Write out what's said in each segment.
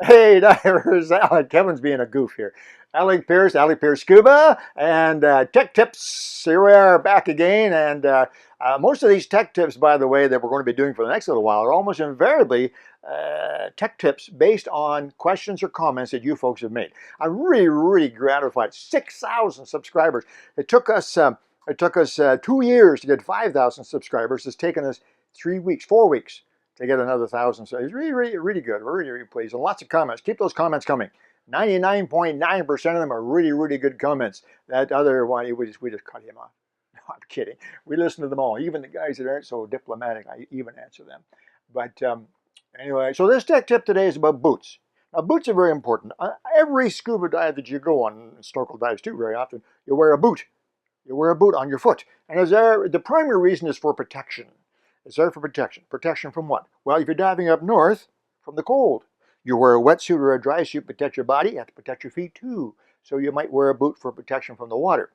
Hey, divers, Alec. Kevin's being a goof here. Alec Peirce Scuba, and Tech Tips. Here we are back again. And most of these tech tips, by the way, that we're going to be doing for the next little while are almost invariably tech tips based on questions or comments that you folks have made. I'm really gratified. 6,000 subscribers. It took us 2 years to get 5,000 subscribers. It's taken us 3 weeks, 4 weeks to get another 1,000. So it's really good. We're really pleased. And lots of comments. Keep those comments coming. 99.9% of them are really good comments. That other one, we just cut him off. No, I'm kidding. We listen to them all. Even the guys that aren't so diplomatic, I even answer them. But anyway, so this tech tip today is about boots. Now, boots are very important. Every scuba dive that you go on, snorkel dives too, very often, you wear a boot. You wear a boot on your foot. And the primary reason is for protection. It's there for protection. Protection from what? Well, if you're diving up north, from the cold. You wear a wetsuit or a dry suit to protect your body. You have to protect your feet too. So you might wear a boot for protection from the water.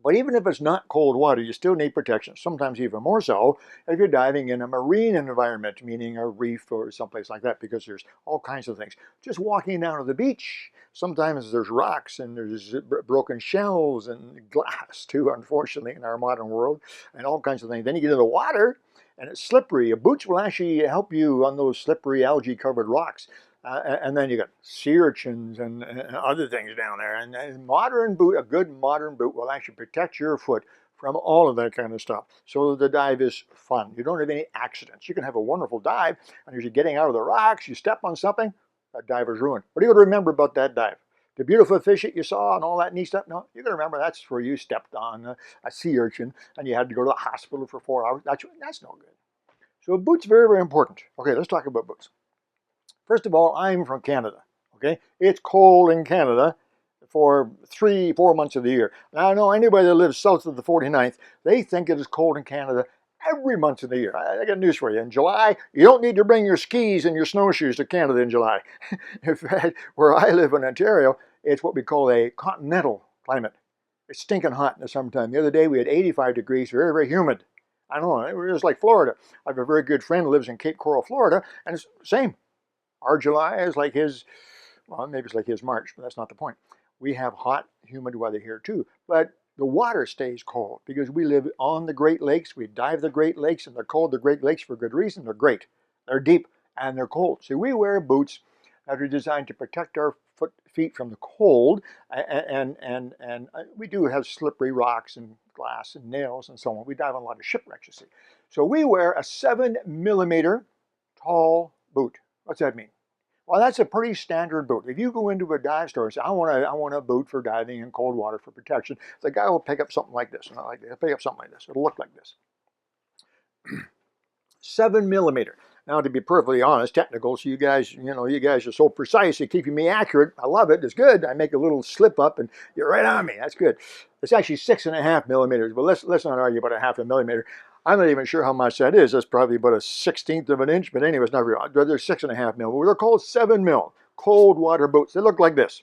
But even if it's not cold water, you still need protection. Sometimes even more so if you're diving in a marine environment, meaning a reef or someplace like that, because there's all kinds of things. Just walking down to the beach, sometimes there's rocks and there's broken shells and glass too, unfortunately, in our modern world, and all kinds of things. Then you get in the water, and it's slippery. Boots will actually help you on those slippery algae-covered rocks. And then you got sea urchins and other things down there. And a good modern boot will actually protect your foot from all of that kind of stuff. So the dive is fun. You don't have any accidents. You can have a wonderful dive, and as you're getting out of the rocks, you step on something, that dive is ruined. What are you going to remember about that dive? The beautiful fish that you saw and all that neat stuff? No, you're going to remember that's where you stepped on a sea urchin and you had to go to the hospital for 4 hours. That's no good. So boots are very important. Okay, let's talk about boots. First of all, I'm from Canada, okay? It's cold in Canada for 3-4 months of the year. Now, I know anybody that lives south of the 49th, they think it is cold in Canada every month of the year. I got news for you. In July, you don't need to bring your skis and your snowshoes to Canada in July. In fact, where I live in Ontario, it's what we call a continental climate. It's stinking hot in the summertime. The other day, we had 85 degrees, very humid. I don't know, it was like Florida. I have a very good friend who lives in Cape Coral, Florida, and it's the same. Our July is like his, well, maybe it's like his March, but that's not the point. We have hot, humid weather here too, but the water stays cold because we live on the Great Lakes. We dive the Great Lakes, and they're called the Great Lakes for good reason. They're great. They're deep, and they're cold. So we wear boots that are designed to protect our feet from the cold, and we do have slippery rocks and glass and nails and so on. We dive on a lot of shipwrecks, you see. So we wear a 7mm tall boot. What's that mean? Well, that's a pretty standard boot. If you go into a dive store and say, I want a boot for diving in cold water for protection, the guy will pick up something like this. Not like this. He'll pick up something like this. It'll look like this. 7mm. Now, to be perfectly honest, technical, so you guys are so precise. You're keeping me accurate. I love it. It's good. I make a little slip up, and you're right on me. That's good. It's actually 6.5mm, but let's not argue about a 0.5 mm. I'm not even sure how much that is. That's probably about a 1/16 of an inch, but anyway, it's not real. They're 6.5mm. They're called 7mm cold water boots. They look like this,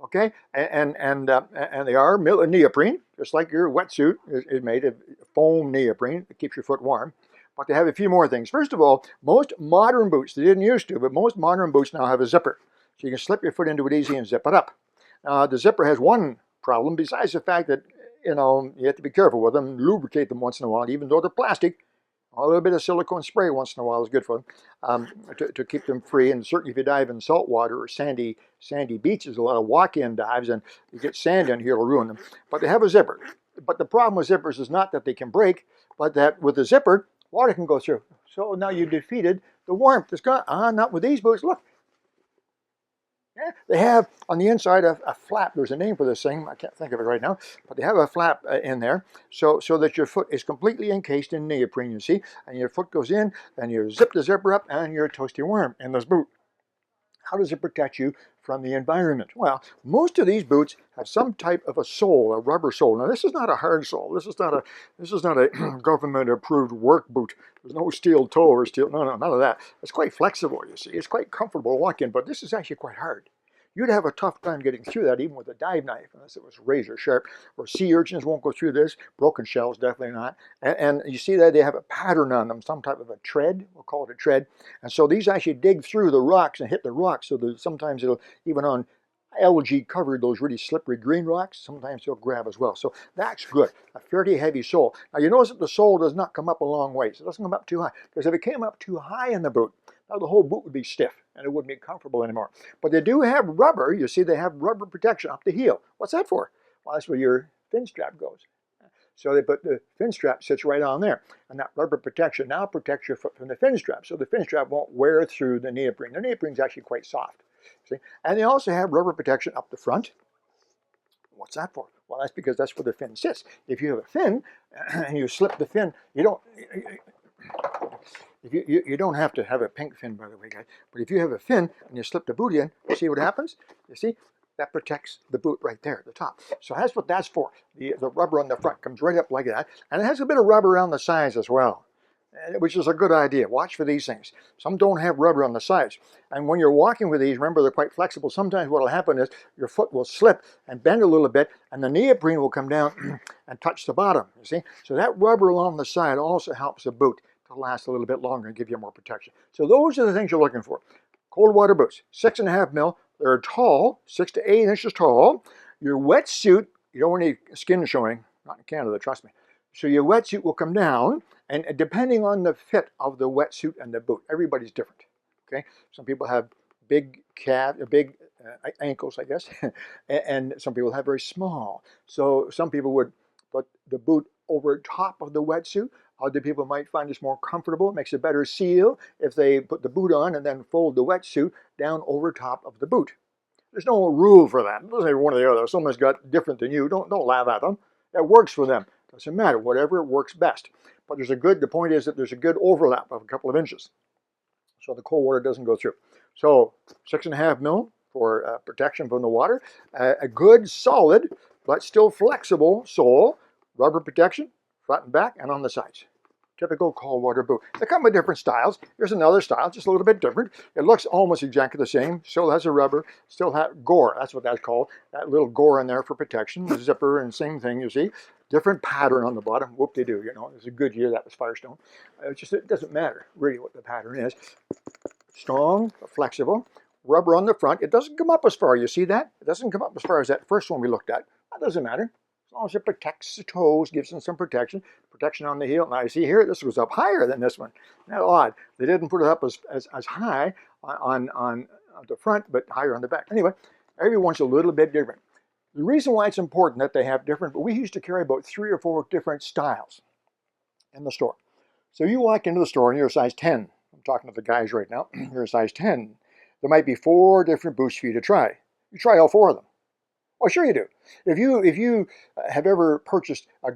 okay? And they are neoprene, just like your wetsuit is made of foam neoprene. It keeps your foot warm. But they have a few more things. First of all, most modern boots, they didn't used to, but most modern boots now have a zipper. So you can slip your foot into it easy and zip it up. The zipper has one problem, besides the fact that you have to be careful with them, lubricate them once in a while, even though they're plastic. A little bit of silicone spray once in a while is good for them, to keep them free. And certainly if you dive in salt water or sandy beaches, a lot of walk-in dives, and you get sand in here, it'll ruin them. But they have a zipper. But the problem with zippers is not that they can break, but that with the zipper, water can go through. So now you defeated the warmth. It's gone. Not with these boots. Look. Yeah, they have on the inside a flap. There's a name for this thing. I can't think of it right now. But they have a flap in there so that your foot is completely encased in neoprene, you see. And your foot goes in, and you zip the zipper up, and you're toasty warm in this boot. How does it protect you from the environment? Well, most of these boots have some type of a sole, a rubber sole. Now, this is not a hard sole. This is not a government-approved work boot. There's no steel toe or steel. No, none of that. It's quite flexible, you see. It's quite comfortable to walk in, but this is actually quite hard. You'd have a tough time getting through that even with a dive knife, unless it was razor sharp. Or sea urchins won't go through this. Broken shells, definitely not. And you see that they have a pattern on them, some type of a tread. We'll call it a tread. And so these actually dig through the rocks and hit the rocks. So that sometimes it'll, even on algae covered, those really slippery green rocks, sometimes they'll grab as well. So that's good. A fairly heavy sole. Now you notice that the sole does not come up a long ways. It doesn't come up too high. Because if it came up too high in the boot, now the whole boot would be stiff and it wouldn't be comfortable anymore. But they do have rubber. You see they have rubber protection up the heel. What's that for? Well, that's where your fin strap goes. So they put the fin strap sits right on there. And that rubber protection now protects your foot from the fin strap. So the fin strap won't wear through the neoprene. The neoprene is actually quite soft. See? And they also have rubber protection up the front. What's that for? Well, that's because that's where the fin sits. If you have a fin and you slip the fin, you don't... You don't have to have a pink fin, by the way, guys. But if you have a fin and you slip the boot in, you see what happens? You see? That protects the boot right there at the top. So that's what that's for. The rubber on the front comes right up like that. And it has a bit of rubber around the sides as well, which is a good idea. Watch for these things. Some don't have rubber on the sides. And when you're walking with these, remember they're quite flexible. Sometimes what will happen is your foot will slip and bend a little bit, and the neoprene will come down and touch the bottom, you see? So that rubber along the side also helps the boot to last a little bit longer and give you more protection. So those are the things you're looking for. Cold water boots, 6.5 mil. They're tall, 6 to 8 inches tall. Your wetsuit, you don't want any skin showing, not in Canada, trust me. So your wetsuit will come down, and depending on the fit of the wetsuit and the boot, everybody's different. Okay, some people have big ankles, I guess, and some people have very small. So some people would put the boot over top of the wetsuit. Other people might find this more comfortable. It makes a better seal if they put the boot on and then fold the wetsuit down over top of the boot. There's no rule for that. It doesn't have one or the other. If someone's got different than you, don't laugh at them. It works for them. Doesn't matter. Whatever works best. But the point is that there's a good overlap of a couple of inches, so the cold water doesn't go through. So 6.5 mil for protection from the water. A good solid but still flexible sole, rubber protection, front and back, and on the sides. Typical cold water boot. They come with different styles. Here's another style, just a little bit different. It looks almost exactly the same. Still has a rubber, still has gore. That's what that's called. That little gore in there for protection. The zipper and same thing, you see. Different pattern on the bottom. Whoop-de-doo, you know. It was a good year. That was Firestone. It doesn't matter really what the pattern is. Strong, flexible. Rubber on the front. It doesn't come up as far. You see that? It doesn't come up as far as that first one we looked at. That doesn't matter. As long as it protects the toes, gives them some protection. Protection on the heel. Now you see here, this was up higher than this one. Isn't that odd? They didn't put it up as high on the front, but higher on the back. Anyway, everyone's a little bit different. The reason why it's important that they have different, but we used to carry about 3 or 4 different styles in the store. So you walk into the store and you're a size 10. I'm talking to the guys right now. You're a size 10. There might be 4 different boots for you to try. You try all 4 of them. Oh, sure you do. If you have ever purchased a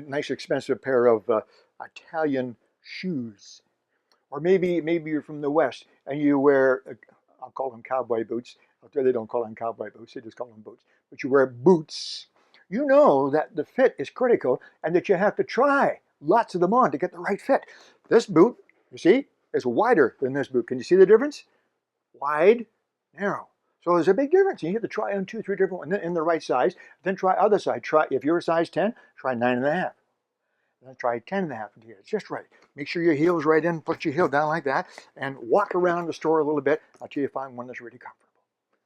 nice, expensive pair of Italian shoes, or maybe you're from the West and you wear, I'll call them cowboy boots. Out there they don't call them cowboy boots, they just call them boots. But you wear boots. You know that the fit is critical and that you have to try lots of them on to get the right fit. This boot, you see, is wider than this boot. Can you see the difference? Wide, narrow. So there's a big difference. You have to try on 2, 3 different ones in the right size. Then try other side. Try, if you're a size 10, try 9.5. Then try 10.5 here. It's just right. Make sure your heel's right in. Put your heel down like that. And walk around the store a little bit until you find one that's really comfortable.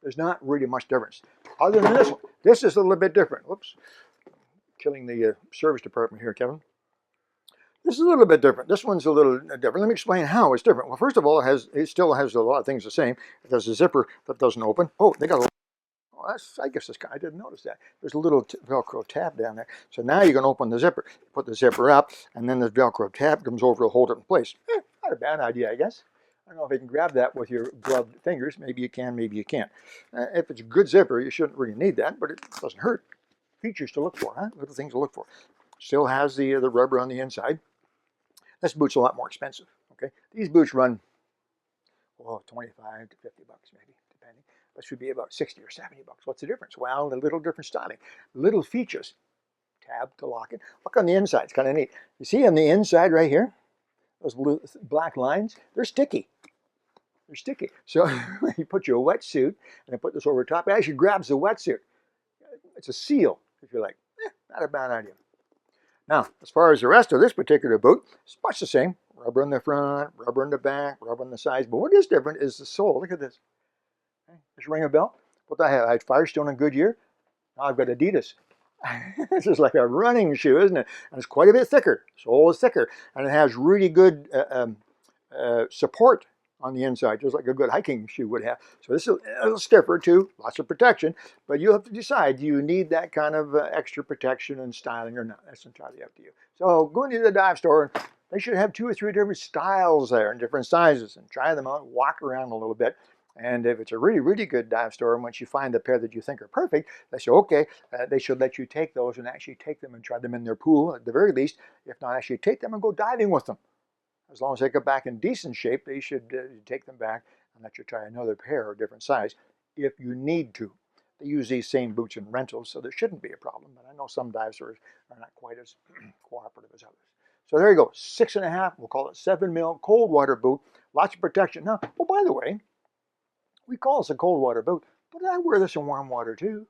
There's not really much difference. Other than this one. This is a little bit different. Whoops. Killing the service department here, Kevin. This is a little bit different. This one's a little different. Let me explain how it's different. Well, first of all, it still has a lot of things the same. There's a zipper that doesn't open. Oh, they got a... Oh, I guess I didn't notice that. There's a little Velcro tab down there. So now you can open the zipper. Put the zipper up, and then the Velcro tab comes over to hold it in place. Not a bad idea, I guess. I don't know if you can grab that with your gloved fingers. Maybe you can, maybe you can't. If it's a good zipper, you shouldn't really need that, but it doesn't hurt. Features to look for, huh? Little things to look for. Still has the rubber on the inside. This boot's a lot more expensive, okay? These boots run, 25 to 50 bucks maybe, depending. This would be about 60 or 70 bucks. What's the difference? Well, a little different styling. Little features. Tab to lock it. Look on the inside. It's kind of neat. You see on the inside right here, those blue, black lines, they're sticky. They're sticky. So you put your wetsuit and then put this over top. It actually grabs the wetsuit. It's a seal, if you like. Not a bad idea. Now, as far as the rest of this particular boot, it's much the same. Rubber in the front, rubber in the back, rubber in the sides. But what is different is the sole. Look at this. Okay. Just ring a bell. What I had Firestone and Goodyear. Now I've got Adidas. This is like a running shoe, isn't it? And it's quite a bit thicker. Sole is thicker. And it has really good support on the inside, just like a good hiking shoe would have. So this is a little stiffer too, lots of protection, but you have to decide, do you need that kind of extra protection and styling or not? That's entirely up to you. So go into the dive store, and they should have 2 or 3 different styles there in different sizes, and try them out, walk around a little bit. And if it's a really, really good dive store, and once you find the pair that you think are perfect, they say, okay, they should let you take those and actually take them and try them in their pool at the very least. If not, actually take them and go diving with them. As long as they get back in decent shape, they should take them back and let you try another pair of different size if you need to. They use these same boots in rentals, so there shouldn't be a problem. But I know some dive stores are not quite as cooperative as others. So there you go, 6.5, we'll call it 7 mil cold water boot, lots of protection. Now, oh, by the way, we call this a cold water boot, but I wear this in warm water too.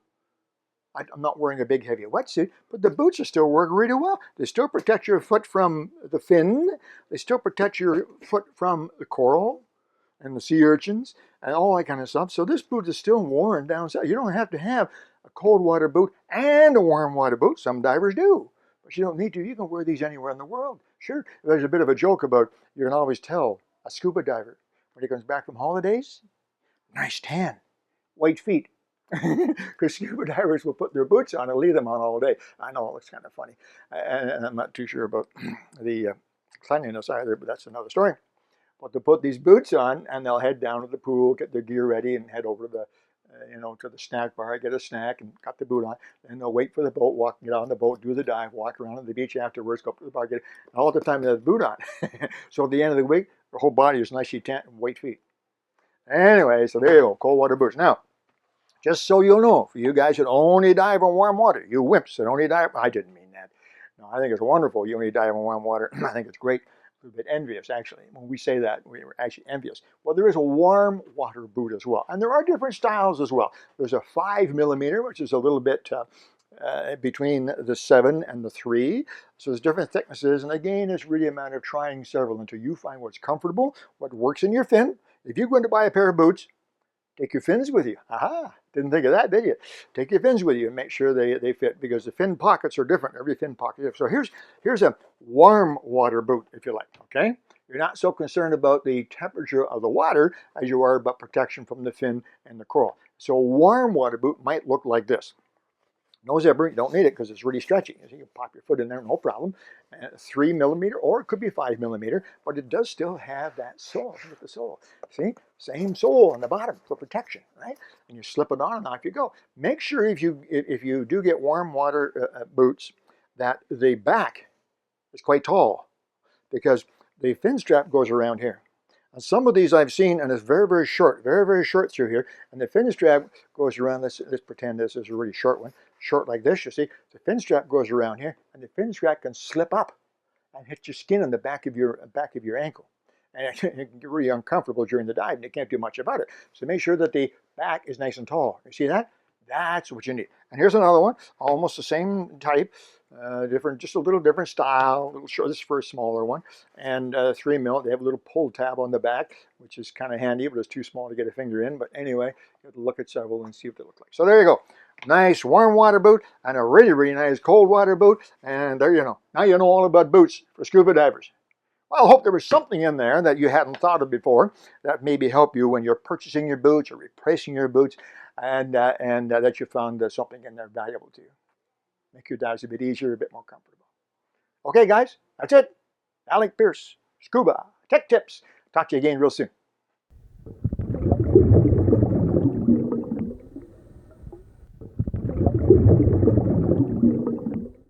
I'm not wearing a big heavy wetsuit, but the boots are still working really well. They still protect your foot from the fin. They still protect your foot from the coral and the sea urchins and all that kind of stuff. So this boot is still worn down south. You don't have to have a cold water boot and a warm water boot. Some divers do, but you don't need to. You can wear these anywhere in the world. Sure, there's a bit of a joke about you can always tell a scuba diver when he comes back from holidays. Nice tan, white feet. Because scuba divers will put their boots on and leave them on all day. I know it looks kind of funny. And I'm not too sure about the cleanliness either, but that's another story. But they'll put these boots on and they'll head down to the pool, get their gear ready, and head over to the to the snack bar, get a snack and got the boot on. Then they'll wait for the boat, get on the boat, do the dive, walk around on the beach afterwards, go up to the bar, get it. And all the time they have the boot on. So at the end of the week, their whole body is nicely tan and white feet. Anyway, so there you go, cold water boots. Now, just so you know, for you guys that only dive in warm water, you wimps that only dive, I didn't mean that. No, I think it's wonderful you only dive in warm water. I think it's great. A little bit envious, actually. When we say that, we're actually envious. Well, there is a warm water boot as well. And there are different styles as well. There's a 5 millimeter, which is a little bit between the 7 and the 3. So there's different thicknesses. And again, it's really a matter of trying several until you find what's comfortable, what works in your fin. If you're going to buy a pair of boots, take your fins with you. Aha, didn't think of that, did you? Take your fins with you and make sure they fit, because the fin pockets are different. Every fin pocket is different. So here's a warm water boot, if you like, okay? You're not so concerned about the temperature of the water as you are about protection from the fin and the coral. So a warm water boot might look like this. No zipper, you don't need it because it's really stretchy. You can pop your foot in there, no problem. 3 millimeter, or it could be 5 millimeter, but it does still have that sole. Look at the sole. See? Same sole on the bottom for protection, right? And you slip it on and off you go. Make sure if you do get warm water boots that the back is quite tall, because the fin strap goes around here. And some of these I've seen, and it's very, very short through here, and the fin strap goes around. Let's pretend this is a really short one. Short like this, you see, the fin strap goes around here, and the fin strap can slip up and hit your skin on the back of your ankle. And it can get really uncomfortable during the dive, and you can't do much about it. So make sure that the back is nice and tall. You see that? That's what you need. And here's another one, almost the same type, just a little different style, a little short. This is for a smaller one, and 3 mil. They have a little pull tab on the back, which is kind of handy, but it's too small to get a finger in. But anyway, you have to look at several and see what they look like. So there you go. Nice warm water boot and a really, really nice cold water boot. And there you know. Now you know all about boots for scuba divers. Well, I hope there was something in there that you hadn't thought of before that maybe help you when you're purchasing your boots or replacing your boots, and that you found something in there valuable to you. Make your dives a bit easier, a bit more comfortable. Okay, guys, that's it. Alec Peirce, Scuba, Tech Tips. Talk to you again real soon.